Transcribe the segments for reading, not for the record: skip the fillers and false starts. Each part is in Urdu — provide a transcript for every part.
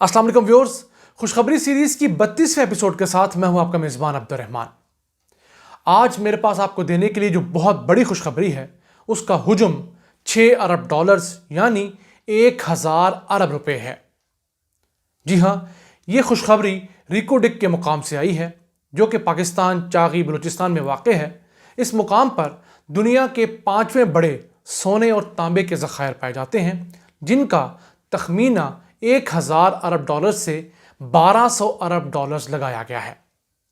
السلام علیکم ویورز، خوشخبری سیریز کی 32ویں ایپیسوڈ کے ساتھ میں ہوں آپ کا میزبان عبد الرحمان۔ آج میرے پاس آپ کو دینے کے لیے جو بہت بڑی خوشخبری ہے اس کا حجم 6 ارب ڈالرز یعنی 1000 ارب روپے ہے۔ جی ہاں، یہ خوشخبری ریکو ڈک کے مقام سے آئی ہے جو کہ پاکستان چاغی بلوچستان میں واقع ہے۔ اس مقام پر دنیا کے 5ویں بڑے سونے اور تانبے کے ذخائر پائے جاتے ہیں جن کا تخمینہ 1000 ارب ڈالر سے 1200 ارب ڈالرز لگایا گیا ہے،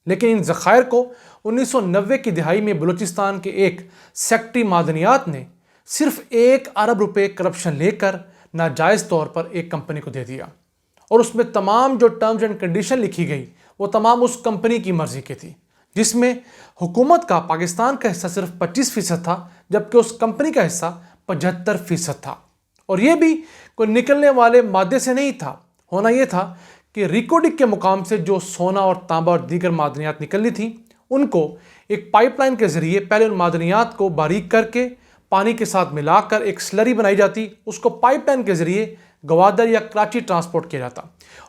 لیکن ان ذخائر کو 1990 کی دہائی میں بلوچستان کے ایک سیکٹری معدنیات نے صرف 1 ارب روپے کرپشن لے کر ناجائز طور پر ایک کمپنی کو دے دیا، اور اس میں تمام جو ٹرمز اینڈ کنڈیشن لکھی گئی وہ تمام اس کمپنی کی مرضی کی تھی، جس میں حکومت کا پاکستان کا حصہ صرف 25% تھا جبکہ اس کمپنی کا حصہ 75% تھا۔ اور یہ بھی کوئی نکلنے والے مادے سے نہیں تھا، ہونا یہ تھا کہ ریکو ڈک کے مقام سے جو سونا اور تانبا اور دیگر معدنیات نکلنی تھیں ان کو ایک پائپ لائن کے ذریعے پہلے ان معدنیات کو باریک کر کے پانی کے ساتھ ملا کر ایک سلری بنائی جاتی، اس کو پائپ لائن کے ذریعے گوادر یا کراچی ٹرانسپورٹ کیا جاتا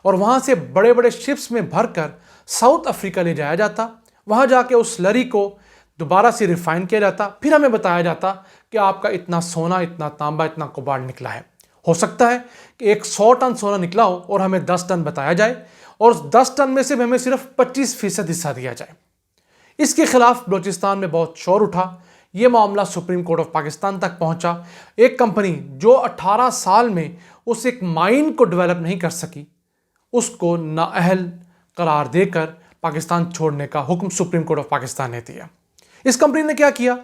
اور وہاں سے بڑے بڑے شپس میں بھر کر ساؤتھ افریقہ لے جایا جاتا، وہاں جا کے اس سلری کو دوبارہ سے ریفائن کیا جاتا، پھر ہمیں بتایا جاتا کہ آپ کا اتنا سونا، اتنا تانبا، اتنا کوبالٹ نکلا ہے۔ ہو سکتا ہے کہ 100 ٹن سونا نکلا ہو اور ہمیں 10 ٹن بتایا جائے اور 10 ٹن میں سے ہمیں صرف 25% حصہ دیا جائے۔ اس کے خلاف بلوچستان میں بہت شور اٹھا، یہ معاملہ سپریم کورٹ آف پاکستان تک پہنچا۔ ایک کمپنی جو 18 سال میں اس ایک مائن کو ڈیولپ نہیں کر سکی، اس کو نااہل قرار دے کر پاکستان چھوڑنے کا حکم سپریم کورٹ آف پاکستان نے دیا۔ اس کمپنی نے کیا کیا؟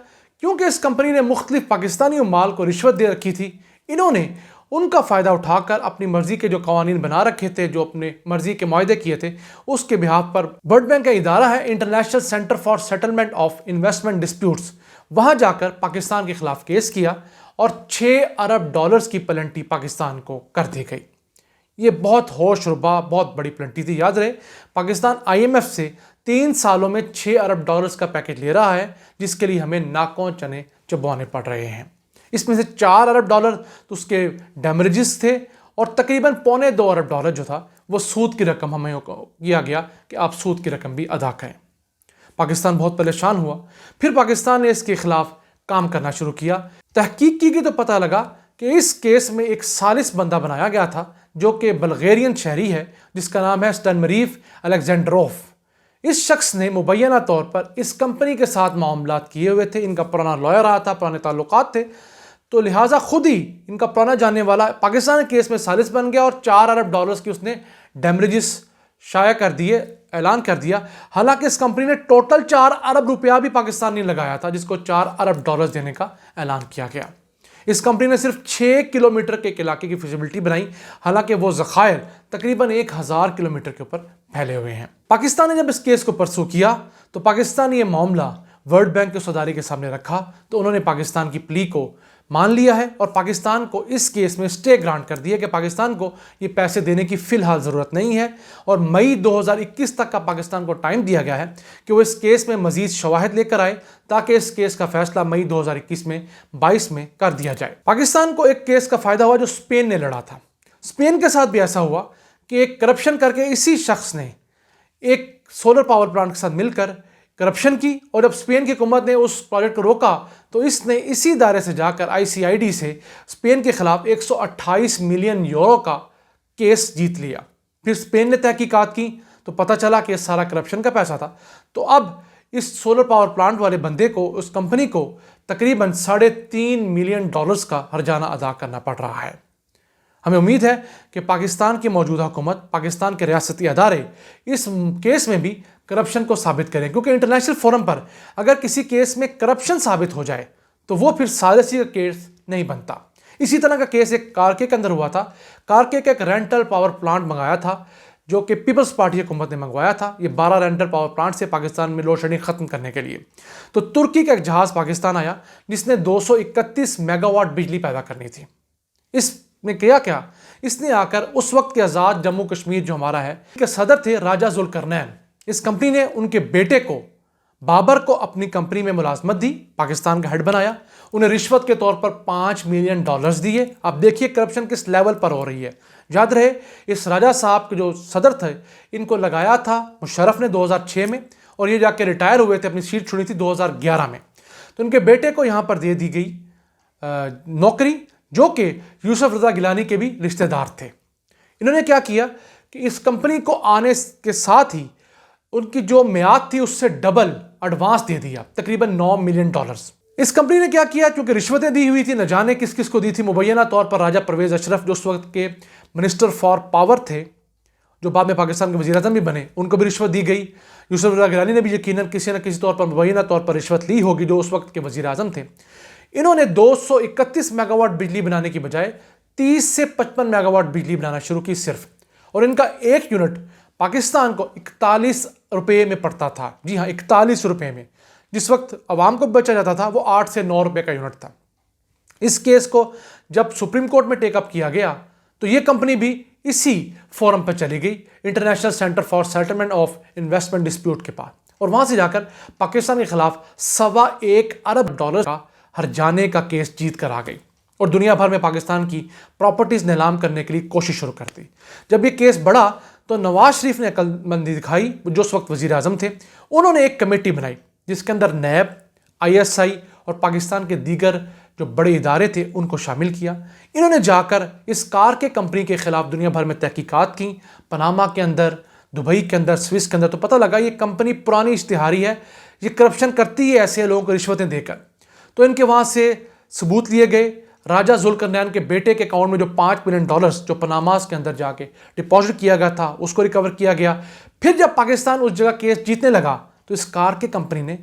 کیونکہ اس کمپنی نے مختلف پاکستانی عمال کو رشوت دے رکھی تھی، انہوں نے ان کا فائدہ اٹھا کر اپنی مرضی کے جو قوانین بنا رکھے تھے، جو اپنے مرضی کے معاہدے کیے تھے، اس کے بہاف پر ورلڈ بینک کا ادارہ ہے international centre for settlement of investment disputes, وہاں جا کر پاکستان کے خلاف کیس کیا اور 6 ارب ڈالرز کی پلنٹی پاکستان کو کر دی گئی۔ یہ بہت ہوش ربا، بہت بڑی پلنٹی تھی۔ یاد رہے، پاکستان IMF سے 3 سالوں میں 6 ارب ڈالرز کا پیکج لے رہا ہے جس کے لیے ہمیں ناکوں چنے چبوانے پڑ رہے ہیں۔ اس میں سے 4 ارب ڈالر تو اس کے ڈیمریجز تھے اور تقریباً 2.25 ارب ڈالر جو تھا وہ سود کی رقم ہمیں کیا گیا کہ آپ سود کی رقم بھی ادا کریں۔ پاکستان بہت پریشان ہوا، پھر پاکستان نے اس کے خلاف کام کرنا شروع کیا، تحقیق کی گئی تو پتہ لگا کہ اس کیس میں ایک ثالث بندہ بنایا گیا تھا جو کہ بلغیرین شہری ہے جس کا نام ہے سٹنمریف الیگزینڈروف۔ اس شخص نے مبینہ طور پر اس کمپنی کے ساتھ معاملات کیے ہوئے تھے، ان کا پرانا لائر رہا تھا، پرانے تعلقات تھے، تو لہٰذا خود ہی ان کا پرانا جاننے والا پاکستان کیس میں ثالث بن گیا اور 4 ارب ڈالرز کی اس نے ڈیمریجز شائع کر دیے، اعلان کر دیا۔ حالانکہ اس کمپنی نے ٹوٹل 4 ارب روپیہ بھی پاکستان نہیں لگایا تھا جس کو 4 ارب ڈالرز دینے کا اعلان کیا گیا۔ اس کمپنی نے صرف 6 کلومیٹر کے علاقے کی فیزیبلٹی بنائی، حالانکہ وہ ذخائر تقریباً 1000 کلومیٹر کے اوپر پھیلے ہوئے ہیں۔ پاکستان نے جب اس کیس کو پرسو کیا تو پاکستان نے یہ معاملہ ورلڈ بینک کے اس ادارے کے سامنے رکھا تو انہوں نے پاکستان کی پلی کو مان لیا ہے اور پاکستان کو اس کیس میں اسٹے گرانٹ کر دیا کہ پاکستان کو یہ پیسے دینے کی فی الحال ضرورت نہیں ہے، اور مئی 2021 تک کا پاکستان کو ٹائم دیا گیا ہے کہ وہ اس کیس میں مزید شواہد لے کر آئے تاکہ اس کیس کا فیصلہ مئی 2021 میں 22 میں کر دیا جائے۔ پاکستان کو ایک کیس کا فائدہ ہوا جو اسپین نے لڑا تھا۔ اسپین کے ساتھ بھی ایسا ہوا کہ ایک کرپشن کر کے اسی شخص نے ایک سولر پاور پلانٹ کے ساتھ مل کر کرپشن کی، اور جب اسپین کی حکومت نے اس پروجیکٹ کو روکا تو اس نے اسی ادارے سے جا کر ICID سے اسپین کے خلاف 128 ملین یورو کا کیس جیت لیا۔ پھر اسپین نے تحقیقات کی تو پتہ چلا کہ یہ سارا کرپشن کا پیسہ تھا، تو اب اس سولر پاور پلانٹ والے بندے کو، اس کمپنی کو تقریباً 3.5 ملین ڈالرز کا ہرجانہ ادا کرنا پڑ رہا ہے۔ ہمیں امید ہے کہ پاکستان کی موجودہ حکومت، پاکستان کے ریاستی ادارے اس کیس میں بھی کرپشن کو ثابت کریں، کیونکہ انٹرنیشنل فورم پر اگر کسی کیس میں کرپشن ثابت ہو جائے تو وہ پھر ثالثی کا کیس نہیں بنتا۔ اسی طرح کا کیس ایک کارکے کے اندر ہوا تھا۔ کارکے کا ایک رینٹل پاور پلانٹ منگایا تھا جو کہ پیپلز پارٹی حکومت نے منگوایا تھا، یہ 12 رینٹل پاور پلانٹ سے پاکستان میں لوڈ شیڈنگ ختم کرنے کے لیے۔ تو ترکی کا ایک جہاز پاکستان آیا جس نے 231 میگا واٹ بجلی پیدا کرنی تھی۔ اس نے کیا اس نے آ کر اس وقت کے آزاد جموں کشمیر جو ہمارا ہے کے صدر تھے راجہ ذوالقرنین، اس کمپنی نے ان کے بیٹے کو بابر کو اپنی کمپنی میں ملازمت دی، پاکستان کا ہیڈ بنایا، انہیں رشوت کے طور پر $5 ملین دیے۔ اب دیکھیے کرپشن کس لیول پر ہو رہی ہے۔ یاد رہے اس راجہ صاحب کے جو صدر تھے ان کو لگایا تھا مشرف نے 2006 میں، اور یہ جا کے ریٹائر ہوئے تھے، اپنی سیٹ چھوڑی تھی 2011 میں۔ تو ان کے بیٹے کو یہاں پر دے دی گئی نوکری، جو کہ یوسف رضا گیلانی کے بھی رشتہ دار تھے۔ انہوں نے کیا کیا کہ اس کمپنی کو آنے کے ساتھ ہی ان کی جو میعاد تھی اس سے ڈبل ایڈوانس دے دیا، تقریباً $9 ملین۔ اس کمپنی نے کیا کیا، کیونکہ رشوتیں دی ہوئی تھی، نہ جانے کس کس کو دی تھی، مبینہ طور پر راجہ پرویز اشرف جو اس وقت کے منسٹر فار پاور تھے، جو بعد میں پاکستان کے وزیر اعظم بھی بنے، ان کو بھی رشوت دی گئی۔ یوسف رضا گیلانی نے بھی یقیناً کسی نہ کسی طور پر مبینہ طور پر رشوت لی ہوگی، جو اس وقت کے وزیر اعظم تھے۔ انہوں نے 231 میگا واٹ بجلی بنانے کی بجائے 30 سے 55 میگا واٹ بجلی بنانا شروع کی صرف، اور ان کا ایک یونٹ پاکستان کو 41 روپے میں پڑتا تھا۔ جی ہاں، 41 روپے میں، جس وقت عوام کو بیچا جاتا تھا وہ 8 سے 9 روپے کا یونٹ تھا۔ اس کیس کو جب سپریم کورٹ میں ٹیک اپ کیا گیا تو یہ کمپنی بھی اسی فورم پر چلی گئی، international centre for settlement of investment dispute کے پاس، اور وہاں سے جا کر پاکستان کے خلاف $1.25 ارب کا ہرجانے کا کیس جیت کر آ گئی، اور دنیا بھر میں پاکستان کی پراپرٹیز نیلام کرنے کے لیے کوشش شروع کر دی۔ جب یہ کیس بڑھا تو نواز شریف نے عقل مندی دکھائی، جو اس وقت وزیر اعظم تھے، انہوں نے ایک کمیٹی بنائی جس کے اندر نیب، ISI اور پاکستان کے دیگر جو بڑے ادارے تھے ان کو شامل کیا۔ انہوں نے جا کر اس کار کے کمپنی کے خلاف دنیا بھر میں تحقیقات کی، پاناما کے اندر، دبئی کے اندر، سوئس کے اندر، تو پتہ لگا یہ کمپنی پرانی اشتہاری ہے، یہ کرپشن کرتی ہے ایسے لوگوں کو رشوتیں دے کر۔ تو ان کے وہاں سے ثبوت لیے گئے، راجہ ذوالقرنین کے بیٹے کے اکاؤنٹ میں جو $5 ملین جو پاناماس کے اندر جا کے ڈپازٹ کیا گیا تھا اس کو ریکور کیا گیا۔ پھر جب پاکستان اس جگہ کیس جیتنے لگا تو اس کار کے کمپنی نے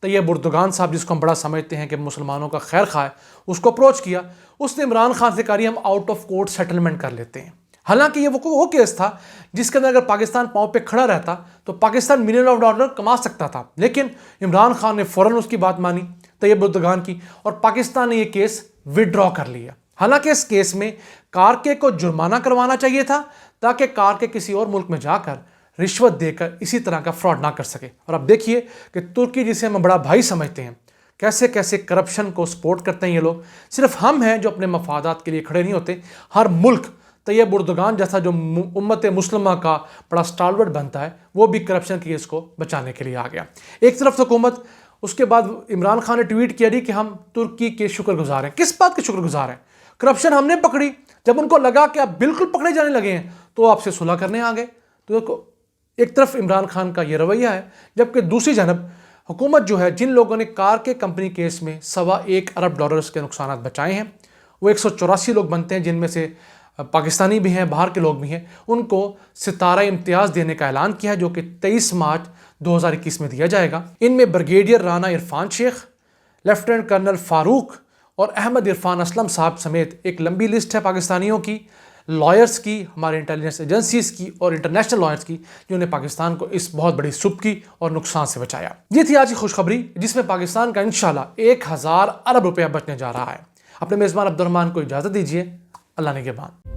طیب اردگان صاحب، جس کو ہم بڑا سمجھتے ہیں کہ مسلمانوں کا خیر خواہ ہے، اس کو اپروچ کیا۔ اس نے عمران خان سے کہا ہم آؤٹ آف کورٹ سیٹلمنٹ کر لیتے ہیں۔ حالانکہ یہ وہ کیس تھا جس کے اندر اگر پاکستان پاؤں پہ کھڑا رہتا تو پاکستان $1 ملین کما سکتا تھا، لیکن عمران خان نے فوراً اس کی بات مانی، طیب اردگان کی، اور پاکستان نے یہ کیس وڈرا کر لیا۔ حالانکہ اس کیس میں کارکے کو جرمانہ کروانا چاہیے تھا تاکہ کارکے کسی اور ملک میں جا کر رشوت دے کر اسی طرح کا فراڈ نہ کر سکے۔ اور اب دیکھیے کہ ترکی، جسے ہم بڑا بھائی سمجھتے ہیں، کیسے کیسے کرپشن کو سپورٹ کرتے ہیں یہ لوگ۔ صرف ہم ہیں جو اپنے مفادات کے لیے کھڑے نہیں ہوتے، ہر ملک طیب اردگان جیسا جو امت مسلمہ کا بڑا سٹالورٹ بنتا ہے وہ بھی کرپشن کے کیس کو بچانے کے لیے آ گیا۔ ایک طرف حکومت، اس کے بعد عمران خان نے ٹویٹ کیا کہ ہم ترکی کے شکر گزار ہیں۔ کس بات کے شکر گزار ہیں؟ کرپشن ہم نے پکڑی، جب ان کو لگا کہ آپ بالکل پکڑے جانے لگے ہیں تو آپ سے صلح کرنے آ گئے۔ تو ایک طرف عمران خان کا یہ رویہ ہے، جبکہ دوسری جانب حکومت جو ہے، جن لوگوں نے کار کے کمپنی کیس میں $1.25 ارب کے نقصانات بچائے ہیں، وہ 184 لوگ بنتے ہیں، جن میں سے پاکستانی بھی ہیں، باہر کے لوگ بھی ہیں۔ ان کو ستارہ امتیاز دینے کا اعلان کیا ہے، جو کہ 23 مارچ 2021 میں دیا جائے گا۔ ان میں بریگیڈیئر رانا عرفان شیخ، لیفٹیننٹ کرنل فاروق اور احمد عرفان اسلم صاحب سمیت ایک لمبی لسٹ ہے پاکستانیوں کی، لائرز کی، ہمارے انٹیلیجنس ایجنسیز کی اور انٹرنیشنل لائرز کی، جنہوں نے پاکستان کو اس بہت بڑی سب کی اور نقصان سے بچایا۔ یہ تھی آج کی خوشخبری، جس میں پاکستان کا انشاءاللہ 1000 ارب روپیہ بچنے جا رہا ہے۔ اپنے میزبان عبد الرحمان کو اجازت دیجیے، اللہ نگہبان۔